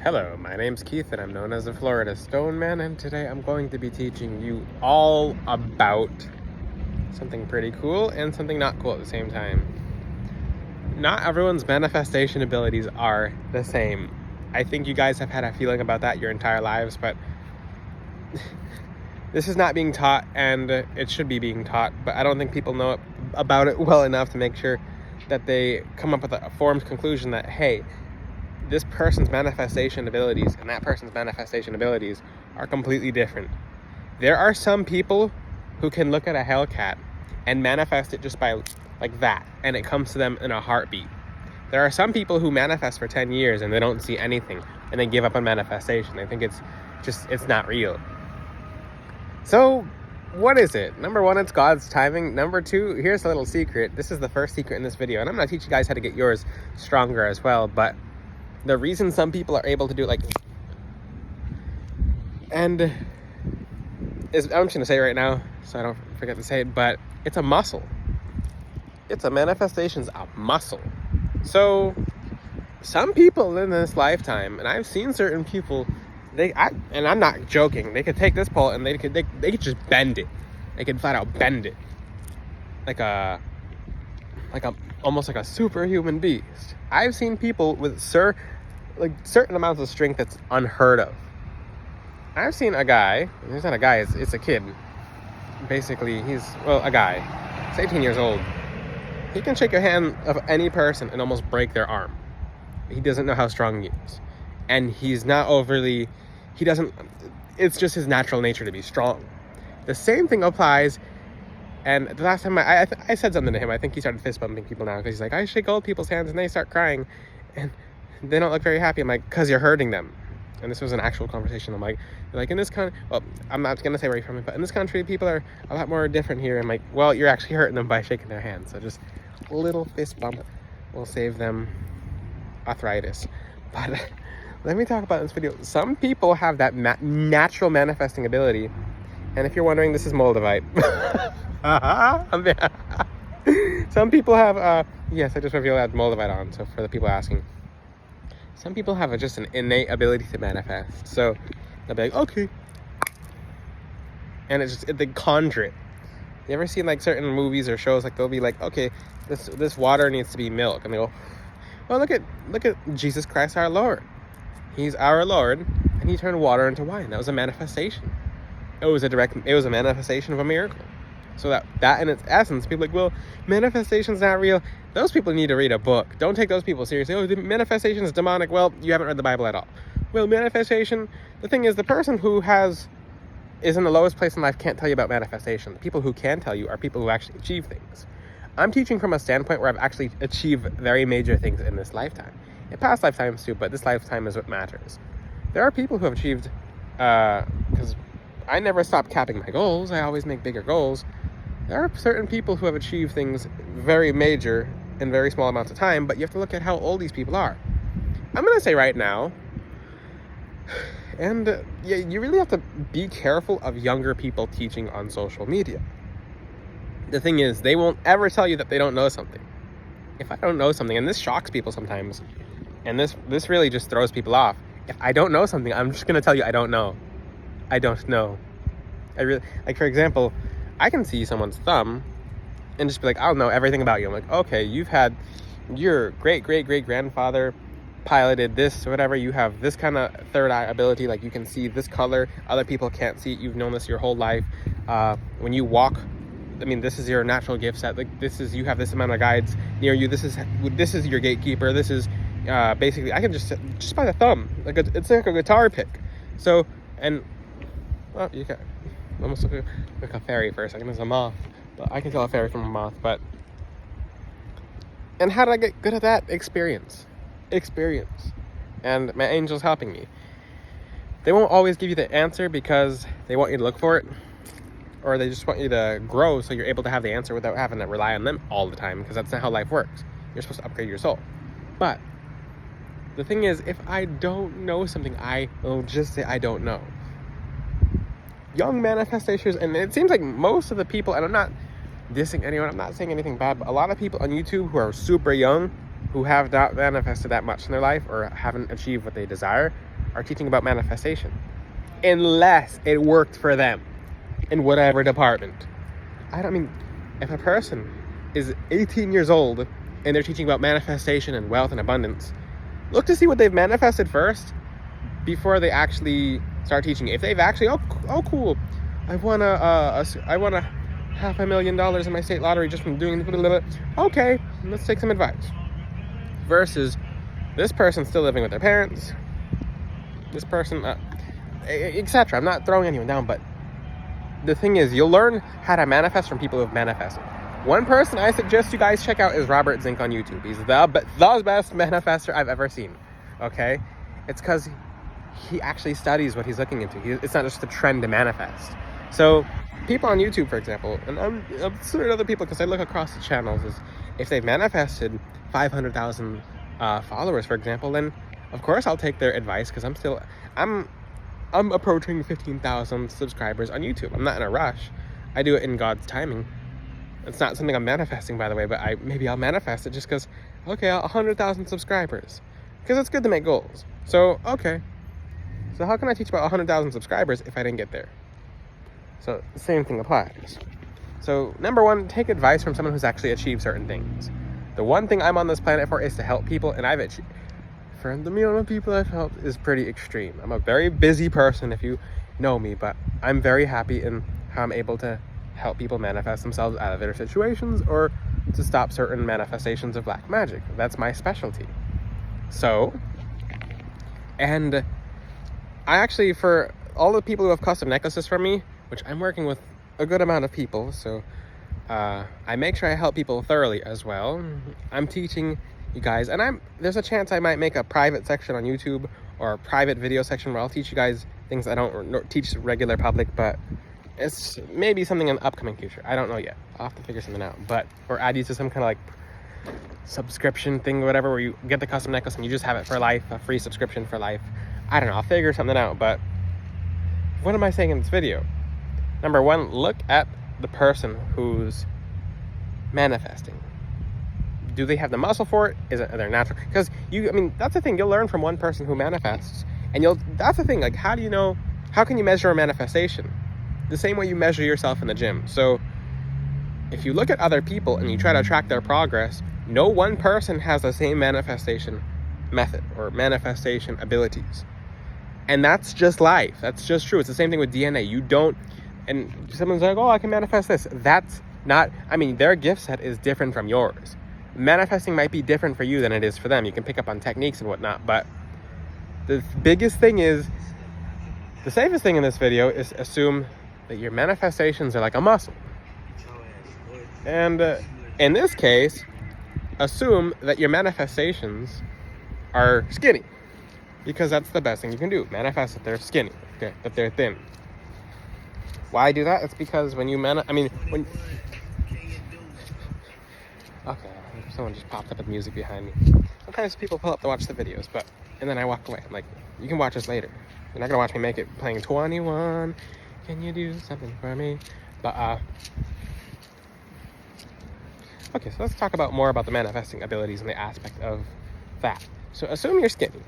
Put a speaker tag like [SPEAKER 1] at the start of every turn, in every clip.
[SPEAKER 1] Hello, my name's Keith and I'm known as the Florida Stone Man, and today I'm going to be teaching you all about something pretty cool and something not cool at the same time. Not everyone's manifestation abilities are the same. I think you guys have had a feeling about that your entire lives, but this is not being taught, and it should be being taught, but I don't think people know about it well enough to make sure that they come up with a formed conclusion that, hey, this person's manifestation abilities and that person's manifestation abilities are completely different. There are some people who can look at a Hellcat and manifest it just by like that, and it comes to them in a heartbeat. There are some people who manifest for 10 years and they don't see anything and they give up on manifestation. They think it's not real. So what is it? Number one, it's God's timing. Number two, here's a little secret. This is the first secret in this video, and I'm going to teach you guys how to get yours stronger as well. But the reason some people are able to do it like, and I'm just going to say it right now so I don't forget to say it, but it's a muscle. It's a manifestation's a muscle. So some people in this lifetime, and I've seen certain people, and I'm not joking, they could take this pole and they could just bend it. They could flat out bend it like a almost like a superhuman beast. I've seen people with certain amounts of strength that's unheard of. I've seen a guy, he's not a guy, it's a kid. Basically, he's a guy. He's 18 years old. He can shake a hand of any person and almost break their arm. He doesn't know how strong he is. And he's not it's just his natural nature to be strong. The same thing applies. And the last time I said something to him, I think he started fist bumping people now, because he's like, I shake old people's hands and they start crying and they don't look very happy. I'm like, because you're hurting them. And this was an actual conversation. I'm like in this country, well, I'm not going to say where you're from, but in this country, people are a lot more different here. I'm like, well, you're actually hurting them by shaking their hands. So just a little fist bump will save them arthritis. But let me talk about this video. Some people have that natural manifesting ability. And if you're wondering, this is Moldavite. Some people have, yes, I just revealed I had Moldavite on, so for the people asking. Some people have just an innate ability to manifest. So they'll be like, okay. And they conjure it. You ever seen like certain movies or shows, like they'll be like, okay, this water needs to be milk. And they go, well, look at Jesus Christ our Lord. He's our Lord, and he turned water into wine. That was a manifestation. It was a manifestation of a miracle. So that in its essence, people are like, well, manifestation's not real. Those people need to read a book. Don't take those people seriously. Oh, the manifestation is demonic. Well, you haven't read the Bible at all. Well, manifestation, the thing is, the person who is in the lowest place in life can't tell you about manifestation. The people who can tell you are people who actually achieve things. I'm teaching from a standpoint where I've actually achieved very major things in this lifetime. In past lifetimes too, but this lifetime is what matters. There are people who have achieved, because I never stop capping my goals. I always make bigger goals. There are certain people who have achieved things very major in very small amounts of time, but you have to look at how old these people are. I'm going to say right now, and you really have to be careful of younger people teaching on social media. The thing is, they won't ever tell you that they don't know something. If I don't know something, and this shocks people sometimes, and this really just throws people off. If I don't know something, I'm just going to tell you I don't know. I don't know. I really, like, for example, I can see someone's thumb and just be like, I don't know everything about you. I'm like, okay, your great-great-great-grandfather piloted this or whatever. You have this kind of third eye ability. Like, you can see this color. Other people can't see it. You've known this your whole life. When you walk, I mean, this is your natural gift set. Like, you have this amount of guides near you. This is your gatekeeper. This is basically, I can just by the thumb. Like, it's like a guitar pick. So, and well, you can almost look like a fairy for a second. It's a moth, but I can tell a fairy from a moth. But, and how did I get good at that? Experience, and my angel's helping me. They won't always give you the answer because they want you to look for it, or they just want you to grow so you're able to have the answer without having to rely on them all the time, because that's not how life works. You're supposed to upgrade your soul. But the thing is, if I don't know something, I will just say I don't know. Young manifestations, and it seems like most of the people, and I'm not dissing anyone, I'm not saying anything bad, but a lot of people on YouTube who are super young, who have not manifested that much in their life or haven't achieved what they desire are teaching about manifestation. Unless it worked for them in whatever department. If a person is 18 years old and they're teaching about manifestation and wealth and abundance, look to see what they've manifested first before they actually start teaching. If they've actually, oh cool, I won a $500,000 in my state lottery just from doing blah, blah, blah. Okay, let's take some advice. Versus this person still living with their parents, this person, etc. I'm not throwing anyone down, but the thing is, you'll learn how to manifest from people who have manifested. One person I suggest you guys check out is Robert Zink on YouTube. He's the best manifester I've ever seen. Okay? It's because he actually studies what he's looking into. It's not just a trend to manifest. So people on YouTube, for example, and I'm certain other people, because I look across the channels, is if they've manifested 500,000 followers, for example, then of course I'll take their advice, because I'm approaching 15,000 subscribers on YouTube. I'm not in a rush. I do it in God's timing. It's not something I'm manifesting, by the way, but maybe I'll manifest it just because, okay, 100,000 subscribers. Because it's good to make goals. So, okay. So how can I teach about 100,000 subscribers if I didn't get there? So the same thing applies. So number one, take advice from someone who's actually achieved certain things. The one thing I'm on this planet for is to help people, and I've achieved. For the amount of people I've helped is pretty extreme. I'm a very busy person if you know me, but I'm very happy in how I'm able to help people manifest themselves out of their situations or to stop certain manifestations of black magic. That's my specialty. So, and I actually, for all the people who have custom necklaces from me, which I'm working with a good amount of people, so I make sure I help people thoroughly as well. I'm teaching you guys, and there's a chance I might make a private section on YouTube or a private video section where I'll teach you guys things I don't teach the regular public, but it's maybe something in the upcoming future. I don't know yet. I'll have to figure something out. Or add you to some kind of like subscription thing or whatever, where you get the custom necklace and you just have it for life, a free subscription for life. I don't know. I'll figure something out. But what am I saying in this video? Number one, look at the person who's manifesting. Do they have the muscle for it? Are they natural? Because that's the thing. You'll learn from one person who manifests, and that's the thing. Like, how can you measure a manifestation? The same way you measure yourself in the gym. So if you look at other people and you try to track their progress, no one person has the same manifestation method or manifestation abilities. And that's just life. That's just true. It's the same thing with DNA. And someone's like, oh, I can manifest this. That's not, their gift set is different from yours. Manifesting might be different for you than it is for them. You can pick up on techniques and whatnot, but the biggest thing is, the safest thing in this video is assume that your manifestations are like a muscle. And in this case, assume that your manifestations are skinny, because that's the best thing you can do. Manifest that they're skinny, okay, that they're thin. Why do that? It's because when you okay, someone just popped up with music behind me. Sometimes people pull up to watch the videos, and then I walk away. I'm like, you can watch this later. You're not gonna watch me make it playing 21. Can you do something for me? But okay, so let's talk more about the manifesting abilities and the aspect of that. So assume you're skinny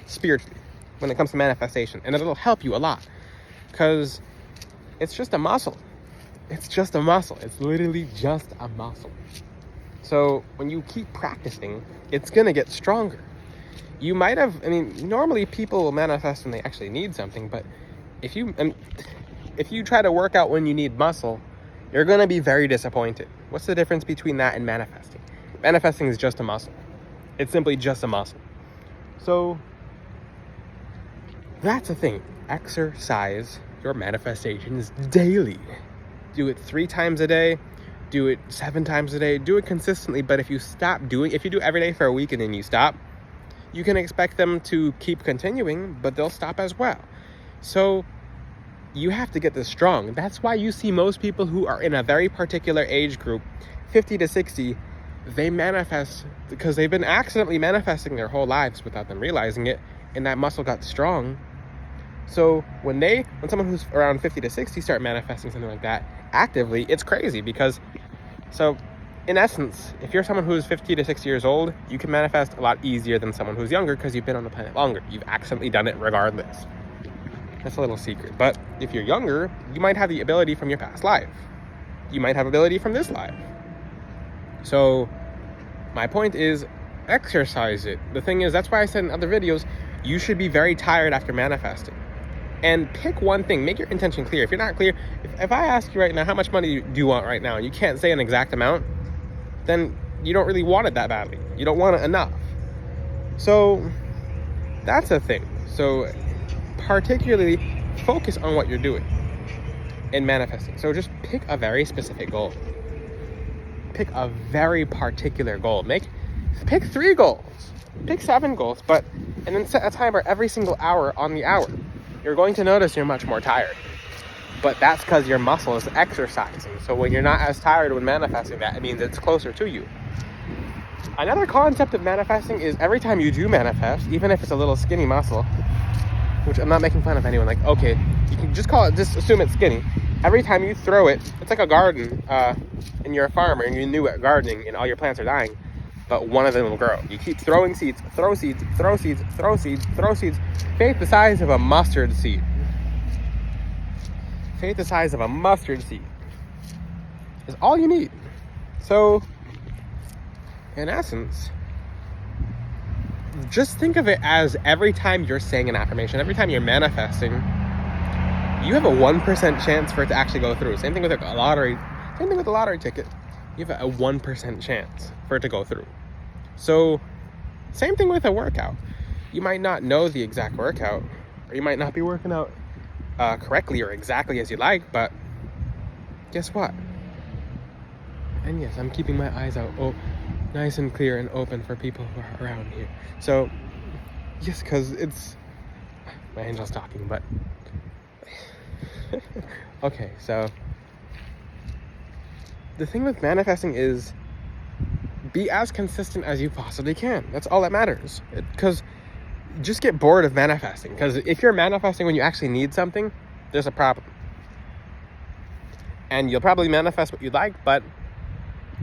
[SPEAKER 1] spiritually when it comes to manifestation, and it'll help you a lot, because it's just a muscle. It's just a muscle. It's literally just a muscle. So when you keep practicing, it's gonna get stronger. You might have, normally people will manifest when they actually need something, but if you try to work out when you need muscle, you're going to be very disappointed. What's the difference between that and manifesting? Manifesting is just a muscle. It's simply just a muscle. So that's the thing. Exercise your manifestations daily. Do it 3 times a day. Do it 7 times a day. Do it consistently. But if you do every day for a week and then you stop, you can expect them to keep continuing, but they'll stop as well. So you have to get this strong. That's why you see most people who are in a very particular age group, 50 to 60, they manifest because they've been accidentally manifesting their whole lives without them realizing it, and that muscle got strong. So when someone who's around 50 to 60 start manifesting something like that actively, it's crazy, because so in essence, if you're someone who's 50 to 60 years old, you can manifest a lot easier than someone who's younger because you've been on the planet longer. You've accidentally done it regardless. That's a little secret. But if you're younger, you might have the ability from your past life. You might have ability from this life. So my point is, exercise it. The thing is, that's why I said in other videos, you should be very tired after manifesting. And pick one thing. Make your intention clear. If you're not clear, if I ask you right now, how much money do you want right now, and you can't say an exact amount, then you don't really want it that badly. You don't want it enough. So that's a thing. So particularly focus on what you're doing in manifesting. So just pick a very specific goal. Pick a very particular goal. Pick 3 goals. Pick 7 goals, and then set a timer every single hour on the hour. You're going to notice you're much more tired. But that's because your muscle is exercising. So when you're not as tired when manifesting that, it means it's closer to you. Another concept of manifesting is every time you do manifest, even if it's a little skinny muscle, which I'm not making fun of anyone, like, okay, you can just assume it's skinny. Every time you throw it, it's like a garden, and you're a farmer and you're new at gardening and all your plants are dying, but one of them will grow. You keep throwing seeds, throw seeds, throw seeds, throw seeds, throw seeds. Faith the size of a mustard seed. Faith the size of a mustard seed is all you need. So, in essence, just think of it as every time you're saying an affirmation, every time you're manifesting, you have a 1% chance for it to actually go through. Same thing with a lottery. Same thing with a lottery ticket. You have a 1% chance for it to go through. So, same thing with a workout. You might not know the exact workout, or you might not be working out correctly or exactly as you like, but guess what? And yes, I'm keeping my eyes out nice and clear and open for people who are around here. So, yes, because it's my angel's talking, but okay, so the thing with manifesting is be as consistent as you possibly can. That's all that matters. Because just get bored of manifesting. Because if you're manifesting when you actually need something, there's a problem. And you'll probably manifest what you like, but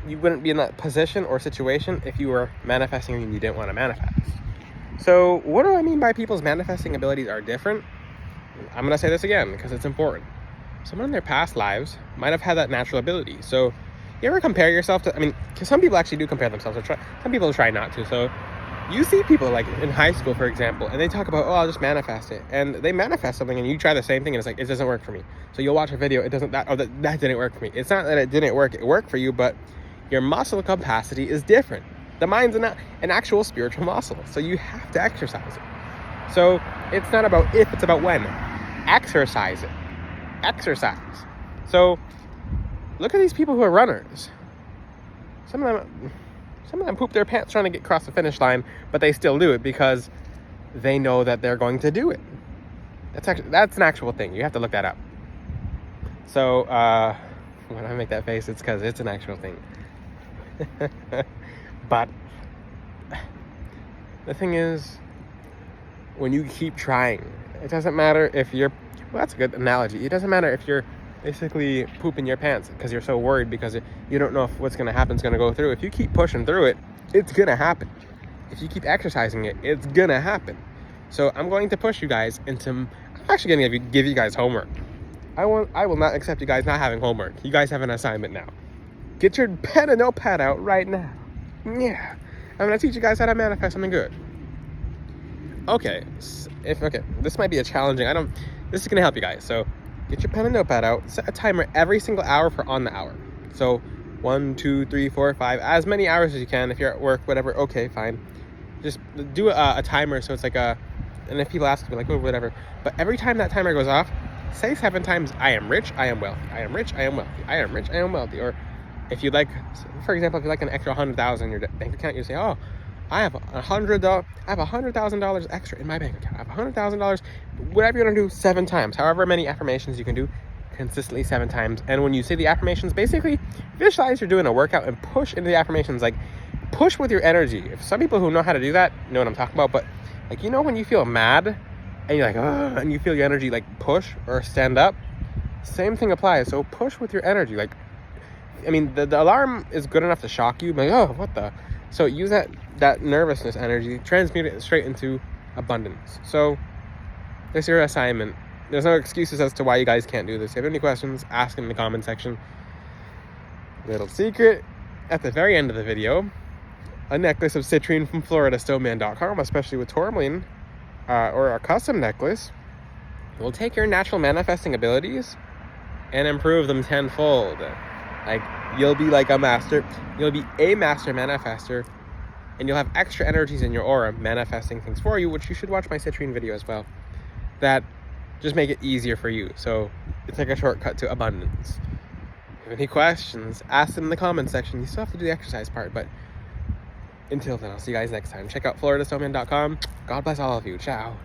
[SPEAKER 1] you wouldn't be in that position or situation if you were manifesting when you didn't want to manifest. So what do I mean by people's manifesting abilities are different? I'm going to say this again because it's important. Someone in their past lives might have had that natural ability. So you ever compare yourself to, because some people actually do compare themselves, or some people try not to. So you see people like in high school, for example, and they talk about, I'll just manifest it. And they manifest something and you try the same thing and it's like, it doesn't work for me. So you'll watch a video, that didn't work for me. It's not that it didn't work, it worked for you, but your muscle capacity is different. The mind's an actual spiritual muscle. So you have to exercise it. So it's not about if, it's about when. Exercise it. Exercise. So look at these people who are runners. Some of them poop their pants trying to get across the finish line, but they still do it because they know that they're going to do it. That's an actual thing. You have to look that up. So when I make that face, it's because it's an actual thing. But the thing is, when you keep trying, it doesn't matter if you're, well, that's a good analogy. It doesn't matter if you're basically pooping your pants because you're so worried because you don't know if what's going to happen is going to go through. If you keep pushing through it, it's going to happen. If you keep exercising it, it's going to happen. So I'm going to push you guys into, I'm actually going to give you guys homework. I will not accept you guys not having homework. You guys have an assignment now. Get your pen and notepad out right now. Yeah. I'm going to teach you guys how to manifest something good. Okay. This might be a challenging, this is going to help you guys. So get your pen and notepad out. Set a timer every single hour for on the hour. So 1, 2, 3, 4, 5, as many hours as you can. If you're at work, whatever, okay, fine. Just do a timer so it's like and if people ask you, like, oh, whatever. But every time that timer goes off, say 7 times, I am rich, I am wealthy. I am rich, I am wealthy. I am rich, I am wealthy. Or if you'd like, for example, if you like an extra $100,000 in your bank account, you say, oh, I have $100,000 extra in my bank account. I have $100,000. Whatever you're gonna do 7 times, however many affirmations you can do consistently 7 times. And when you say the affirmations, basically visualize you're doing a workout and push into the affirmations. Like push with your energy. If some people who know how to do that know what I'm talking about, but like, you know, when you feel mad and you're like, oh, and you feel your energy like push or stand up, same thing applies. So push with your energy. Like I mean, the alarm is good enough to shock you, but oh, what the? So use that nervousness energy, transmute it straight into abundance. So there's your assignment. There's no excuses as to why you guys can't do this. If you have any questions, ask in the comment section. Little secret, at the very end of the video, a necklace of citrine from FloridaStoneman.com, especially with tourmaline, or a custom necklace, will take your natural manifesting abilities and improve them tenfold. Like, you'll be like a master. You'll be a master manifester, and you'll have extra energies in your aura manifesting things for you, which you should watch my citrine video as well. That just make it easier for you. So it's like a shortcut to abundance. If you have any questions, ask them in the comment section. You still have to do the exercise part, but until then, I'll see you guys next time. Check out FloridaStoneman.com. God bless all of you. Ciao.